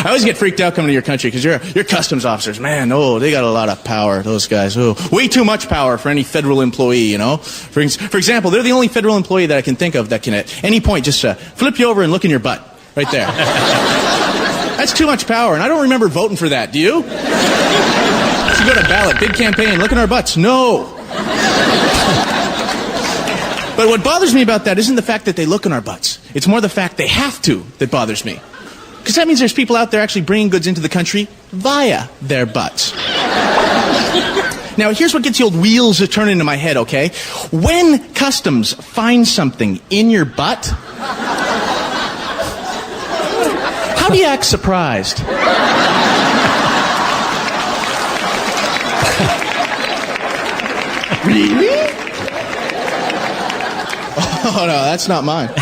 I always get freaked out coming to your country because you're customs officers. Man, they got a lot of power, those guys. Way too much power for any federal employee, you know. For example, they're the only federal employee that I can think of that can at any point just flip you over and look in your butt. Right there. That's too much power, and I don't remember voting for that. Do you? Should go to ballot, big campaign, look in our butts. No. But what bothers me about that isn't the fact that they look in our butts. It's more the fact they have to that bothers me. Because that means there's people out there actually bringing goods into the country via their butts. Now, here's what gets the old wheels a turning in my head, okay? When customs finds something in your butt, how do you act surprised? Really? Oh, no, that's not mine. Of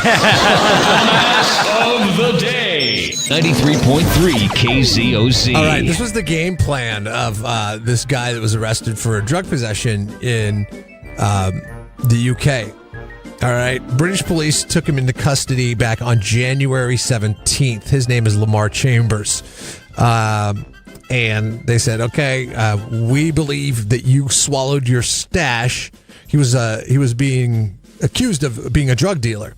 the day. 93.3 KZOZ. All right, this was the game plan of this guy that was arrested for drug possession in the UK. All right, British police took him into custody back on January 17th. His name is Lamarr Chambers. And they said, okay, we believe that you swallowed your stash. He was being accused of being a drug dealer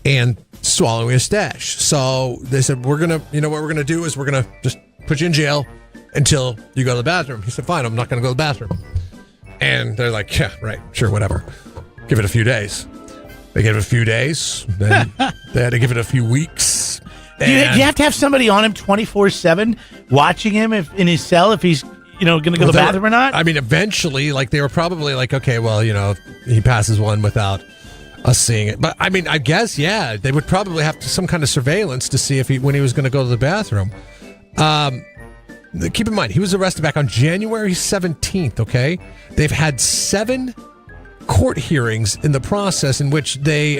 and swallowing a stash. So they said, what we're going to do is we're going to just put you in jail until you go to the bathroom. He said, fine, I'm not going to go to the bathroom. And they're like, yeah, right, sure, whatever. Give it a few days. They gave it a few days. Then they had to give it a few weeks. Do you have to have somebody on him 24/7 watching him in his cell if he's going to go to the bathroom or not? I mean, eventually, they were probably like, okay, well, if he passes one without us seeing it. But I mean, I guess, yeah, they would probably have some kind of surveillance to see when he was going to go to the bathroom. Keep in mind, he was arrested back on January 17th, okay? They've had 7 court hearings in the process in which they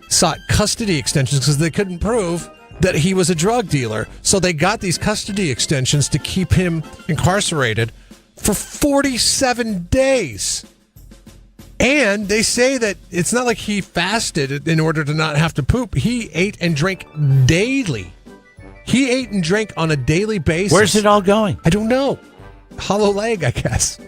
sought custody extensions because they couldn't prove that he was a drug dealer. So they got these custody extensions to keep him incarcerated for 47 days. And they say that it's not like he fasted in order to not have to poop. He ate and drank daily. He ate and drank on a daily basis. Where's it all going? I don't know. Hollow leg, I guess.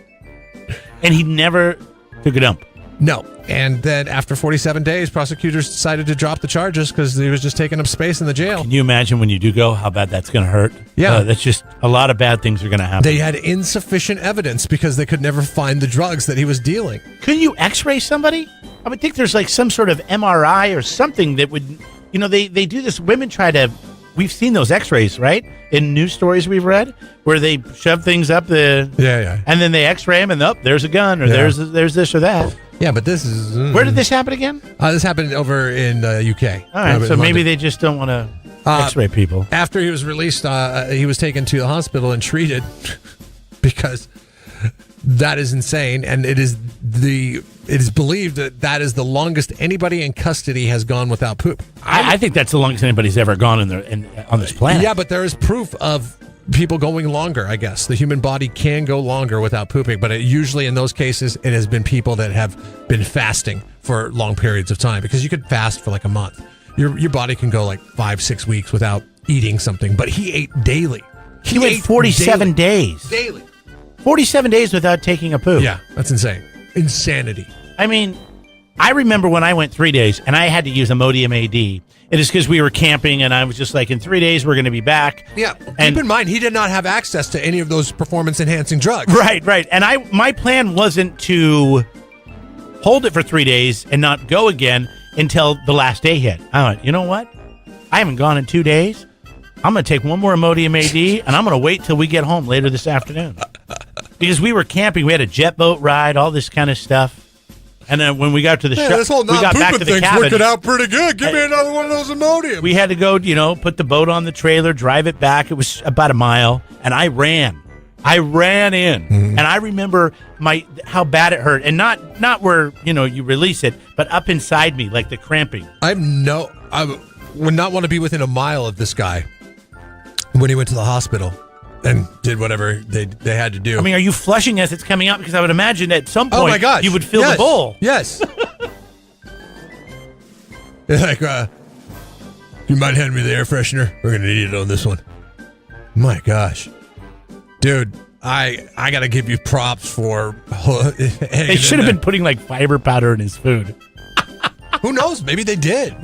And he never took a dump? No. And then after 47 days, prosecutors decided to drop the charges because he was just taking up space in the jail. Can you imagine when you do go, how bad that's going to hurt? Yeah. That's just a lot of bad things are going to happen. They had insufficient evidence because they could never find the drugs that he was dealing. Couldn't you x-ray somebody? I would think there's like some sort of MRI or something that would, they do this. Women try to, we've seen those x-rays, right? In news stories we've read where they shove things up yeah. And then they x-ray them and there's a gun or there's this or that. Yeah, but this is... Where did this happen again? This happened over in UK. All right, so maybe they just don't want to x-ray people. After he was released, he was taken to the hospital and treated because that is insane. And it is believed that is the longest anybody in custody has gone without poop. I think that's the longest anybody's ever gone on this planet. Yeah, but there is proof of people going longer, I guess. The human body can go longer without pooping, but usually in those cases, it has been people that have been fasting for long periods of time because you could fast for like a month. Your body can go like 5-6 weeks without eating something, but he ate daily. He went 47 days. Daily. 47 days without taking a poop. Yeah, that's insane. Insanity. I mean, I remember when I went 3 days and I had to use Imodium AD. It is because we were camping and I was just like, in 3 days, we're going to be back. Yeah. Keep in mind, he did not have access to any of those performance-enhancing drugs. Right. And my plan wasn't to hold it for 3 days and not go again until the last day hit. I went, you know what? I haven't gone in 2 days. I'm going to take one more Imodium AD and I'm going to wait till we get home later this afternoon. Because we were camping. We had a jet boat ride, all this kind of stuff. And then when we got to the shop, this whole we got back to the thing's cabin. working out pretty good. Give me another one of those Imodium. We had to go, put the boat on the trailer, drive it back. It was about a mile, and I ran. I ran in, and I remember how bad it hurt, and not where you release it, but up inside me, like the cramping. I would not want to be within a mile of this guy when he went to the hospital and did whatever they had to do. I mean, are you flushing as it's coming out? Because I would imagine at some point oh my gosh. You would fill the bowl. Yes. You're like, you might hand me the air freshener. We're going to need it on this one. My gosh. Dude, I got to give you props for... They should have been putting like fiber powder in his food. Who knows? Maybe they did.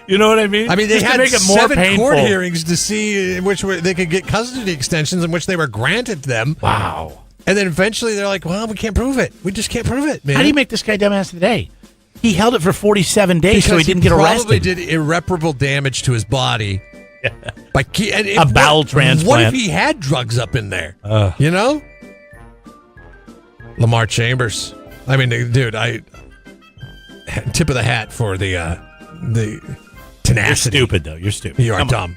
You know what I mean? I mean, they Just to had make it more 7 painful. court hearings to see in which they could get custody extensions in which they were granted them. Wow. And then eventually they're like, well, we can't prove it. We just can't prove it, man. How do you make this guy dumbass today? He held it for 47 days so he didn't get arrested. Probably did irreparable damage to his body. A bowel transplant. What if he had drugs up in there? You know? Lamarr Chambers. I mean, dude, tip of the hat for the tenacity. You're stupid, though. You're stupid. You are dumb.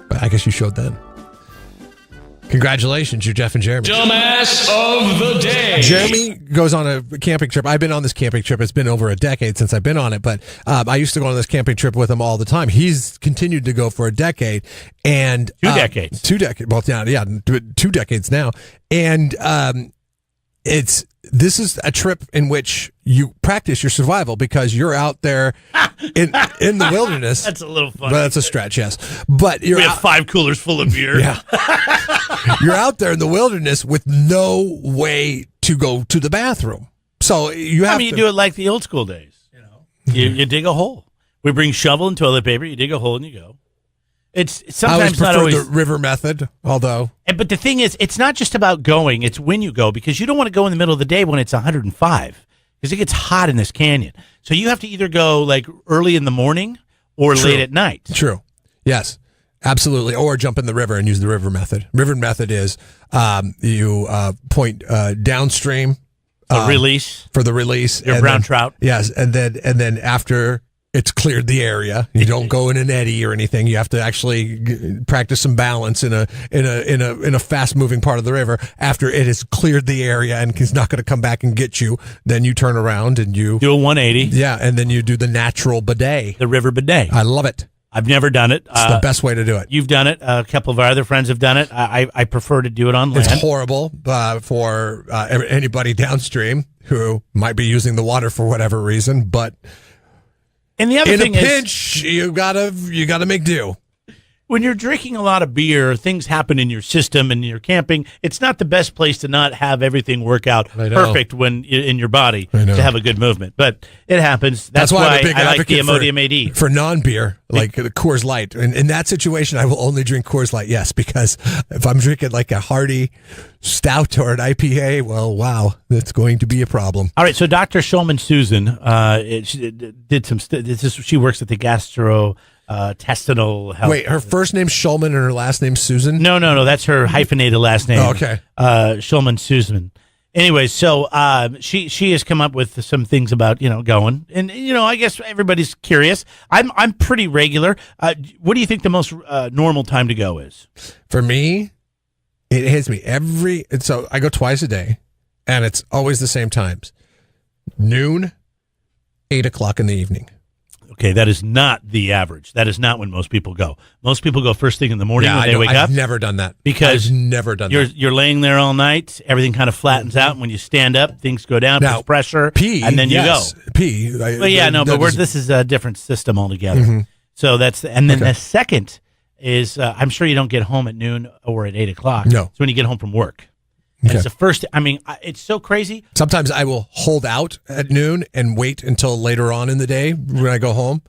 But I guess you showed then. Congratulations, you're Jeff and Jeremy. Dumbass of the day. Jeremy goes on a camping trip. I've been on this camping trip. It's been over a decade since I've been on it, but I used to go on this camping trip with him all the time. He's continued to go for a decade. And 2 decades. 2 decades. Well, yeah, 2 decades now. And this is a trip in which you practice your survival because you're out there in the wilderness. That's a little funny. But that's a stretch, yes. But we have 5 coolers full of beer. Yeah. You're out there in the wilderness with no way to go to the bathroom. So you have you do it like the old school days. You dig a hole. We bring shovel and toilet paper. You dig a hole and you go. It's sometimes not always the river method, although. But the thing is, it's not just about going. It's when you go, because you don't want to go in the middle of the day when it's 105 because it gets hot in this canyon. So you have to either go like early in the morning or late at night. True. Yes, absolutely. Or jump in the river and use the river method. River method is you point downstream. Release. For the release. Your brown trout. Yes. And then after it's cleared the area, you don't go in an eddy or anything. You have to actually practice some balance in a fast moving part of the river. After it has cleared the area and he's not going to come back and get you, then you turn around and you do a 180. Yeah. And then you do the natural bidet. The river bidet. I love it. I've never done it. It's the best way to do it. You've done it. A couple of our other friends have done it. I prefer to do it on land. It's horrible for anybody downstream who might be using the water for whatever reason. But and the other thing in a pinch, you gotta make do. When you're drinking a lot of beer, things happen in your system and you're camping. It's not the best place to not have everything work out perfect when in your body to have a good movement. But it happens. That's why I'm a big I like the advocate Imodium AD. For non-beer, like Coors Light. And in that situation, I will only drink Coors Light, yes, because if I'm drinking like a hearty stout or an IPA, well, wow, that's going to be a problem. All right, so Dr. Shulman Susan did some. She works at the gastrointestinal health. Wait, her first name's Shulman and her last name's Susan? No, that's her hyphenated last name. Oh, okay. Shulman Susan. Anyway, so she has come up with some things about going, and I guess everybody's curious. I'm pretty regular. What do you think the most normal time to go is? For me, it hits me so I go twice a day, and it's always the same times: noon, 8 o'clock in the evening. Okay, that is not the average. That is not when most people go. Most people go first thing in the morning when they wake up. I've never done that. Because I've never done that. You're laying there all night. Everything kind of flattens out. And when you stand up, things go down. There's pressure. And then you go. But this is a different system altogether. Mm-hmm. So that's and then the second is I'm sure you don't get home at noon or at 8 o'clock. No, it's when you get home from work. Okay. It's the first. I mean, it's so crazy. Sometimes I will hold out at noon and wait until later on in the day when I go home.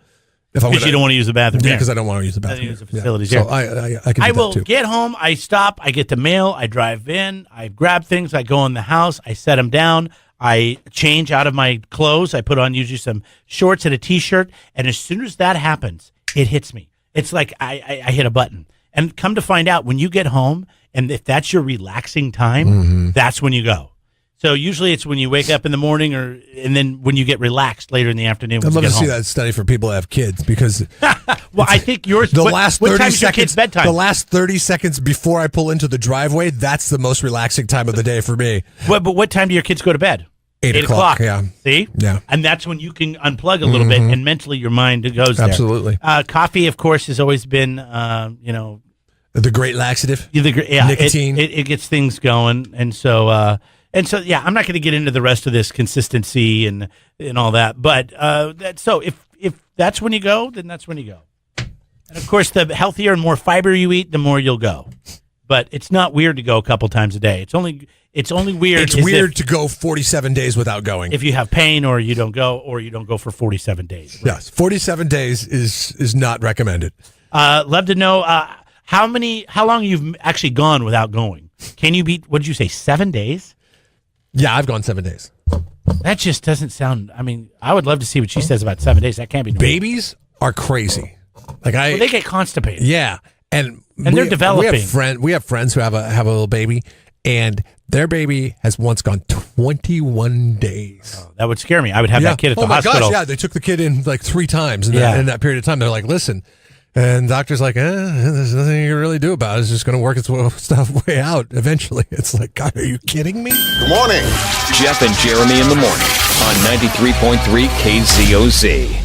Because you don't want to use the bathroom. Yeah, because I don't want to use the bathroom. Use the facilities here. So I can. I will get home. I stop. I get the mail. I drive in. I grab things. I go in the house. I set them down. I change out of my clothes. I put on usually some shorts and a T-shirt. And as soon as that happens, it hits me. It's like I hit a button. And come to find out, when you get home, and if that's your relaxing time, that's when you go. So usually it's when you wake up in the morning, and then when you get relaxed later in the afternoon. I'd love to see that study for people that have kids, because well, I think yours. Last 30 what time is your seconds. kid's bedtime? The last 30 seconds before I pull into the driveway, that's the most relaxing time of the day for me. But what time do your kids go to bed? 8 o'clock. Yeah. See? Yeah. And that's when you can unplug a little bit, and mentally your mind goes there. Absolutely. Coffee, of course, has always been, the great laxative. Nicotine. It gets things going, and so I'm not going to get into the rest of this consistency and all that. But so if that's when you go, then that's when you go. And of course, the healthier and more fiber you eat, the more you'll go. But it's not weird to go a couple times a day. It's only weird. It's weird to go 47 days without going. If you have pain or you don't go for 47 days. Right? Yes, 47 days is not recommended. Love to know how long you've actually gone without going. Can you beat, what did you say, 7 days? Yeah, I've gone 7 days. That just doesn't sound, I mean, I would love to see what she says about 7 days. That can't be normal. Babies are crazy. Well, they get constipated. Yeah. And they're developing. We have friends who have a little baby, and their baby has once gone 21 days. Oh, that would scare me. I would have that kid at the hospital. Gosh, yeah, they took the kid in like 3 times in that period of time. They're like, listen, and the doctor's like, there's nothing you can really do about it. It's just going to work its way out eventually. It's like, God, are you kidding me? Good morning. Jeff and Jeremy in the morning on 93.3 KZOZ.